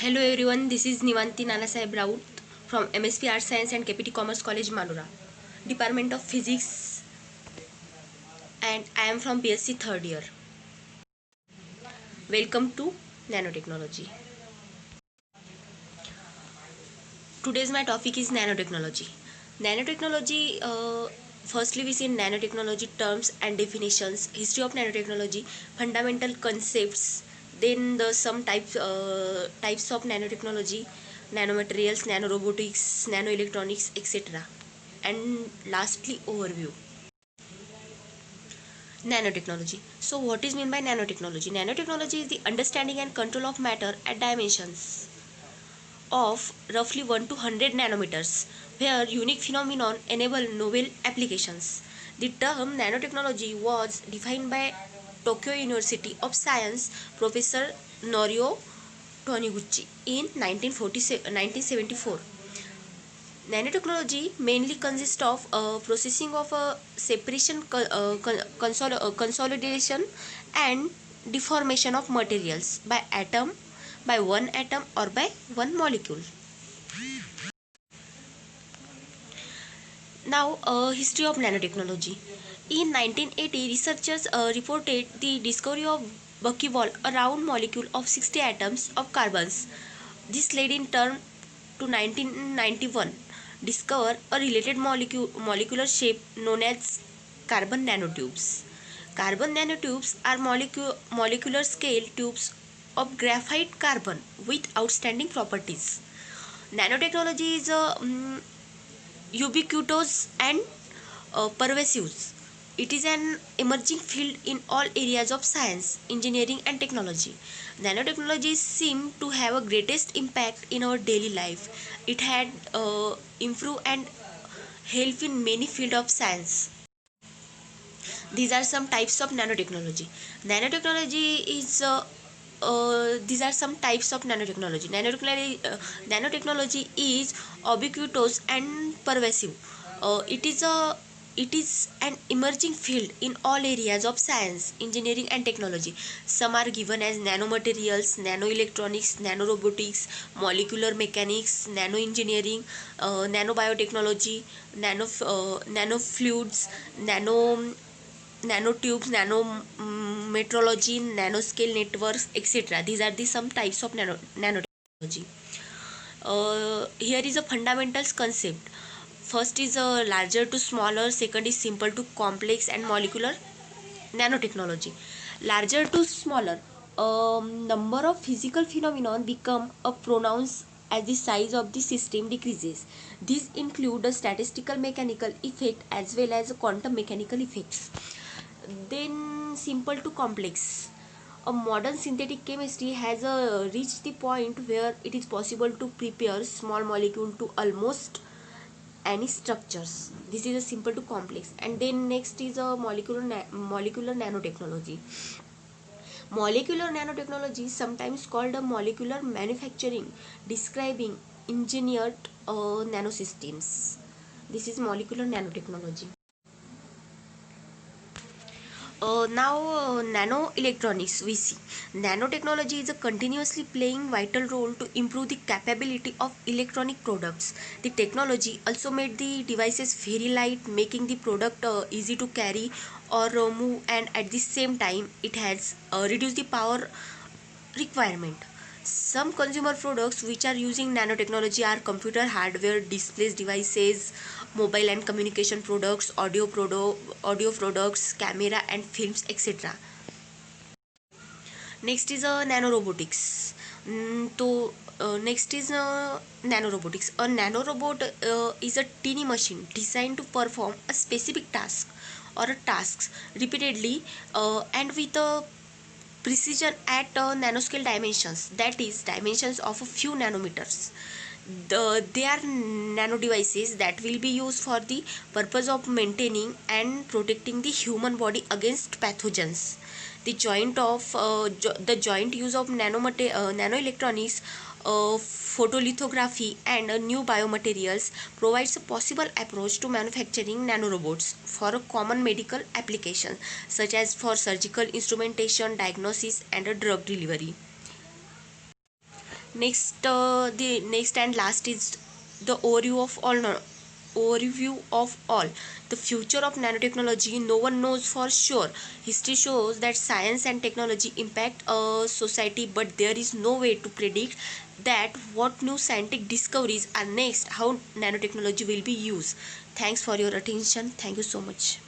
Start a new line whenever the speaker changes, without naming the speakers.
Hello everyone, this is Nivanti Nanasaheb Raut from MSP Art Science and KPT Commerce College Manura, Department of Physics, and I am from BSc third year. Welcome to Nanotechnology. Today's my topic is nanotechnology. Nanotechnology, firstly we see nanotechnology terms and definitions, history of nanotechnology, fundamental concepts, then the some types of nanotechnology, nanomaterials, nanorobotics, nanoelectronics, etc. And lastly, overview. Nanotechnology. So what is meant by nanotechnology? Nanotechnology is the understanding and control of matter at dimensions of roughly 1 to 100 nanometers, where unique phenomenon enable novel applications. The term nanotechnology was defined by Tokyo University of Science Professor Norio Taniguchi in 1974. Nanotechnology mainly consists of processing of separation, consolidation, and deformation of materials by one atom or by one molecule. Now, history of nanotechnology. In 1980, researchers reported the discovery of buckyball, a round molecule of 60 atoms of carbons. This led in turn to 1991 discover a related molecular shape known as carbon nanotubes. Carbon nanotubes are molecular scale tubes of graphite carbon with outstanding properties. Nanotechnology is ubiquitous and pervasive. It is an emerging field in all areas of science, engineering, and technology. Nanotechnology seem to have a greatest impact in our daily life. It had improved and help in many fields of science. These are some types of nanotechnology. Nanotechnology is these are some types of nanotechnology. Nanotechnology is ubiquitous and pervasive. It is an emerging field in all areas of science, engineering, and technology. Some are given as nanomaterials, nanoelectronics, nanorobotics, molecular mechanics, nanoengineering, nanobiotechnology, nanofluids, nanotubes, nanometrology, nanoscale networks, etc. These are the some types of nanotechnology. Here is a fundamentals concept. First is a larger to smaller, second is simple to complex, and molecular nanotechnology. Larger to smaller, number of physical phenomenon become a pronounced as the size of the system decreases. These include the statistical mechanical effect as well as quantum mechanical effects. Then simple to complex. A modern synthetic chemistry has reached the point where it is possible to prepare small molecule to almost any structures. This is a simple to complex. And then next is a molecular nanotechnology. Molecular nanotechnology is sometimes called a molecular manufacturing, describing engineered nanosystems. This is molecular nanotechnology. Now, nanoelectronics we see. Nanotechnology is a continuously playing vital role to improve the capability of electronic products. The technology also made the devices very light, making the product easy to carry or move, and at the same time, it has reduced the power requirement. Some consumer products which are using nanotechnology are computer hardware, displays devices, mobile and communication products, audio products, camera and films, etc. Next is a nanorobotics. Next is nanorobotics. A nanorobot is a teeny machine designed to perform a specific task or a tasks repeatedly and with a precision at nanoscale dimensions, that is dimensions of a few nanometers. They are nano devices that will be used for the purpose of maintaining and protecting the human body against pathogens. The joint use of nanoelectronics, photolithography, and new biomaterials provides a possible approach to manufacturing nanorobots for a common medical application such as for surgical instrumentation, diagnosis, and a drug delivery. The next and last is the overview of all. The future of nanotechnology, no one knows for sure. History shows that science and technology impact a society, but there is no way to predict that what new scientific discoveries are next, how nanotechnology will be used. Thanks for your attention. Thank you so much.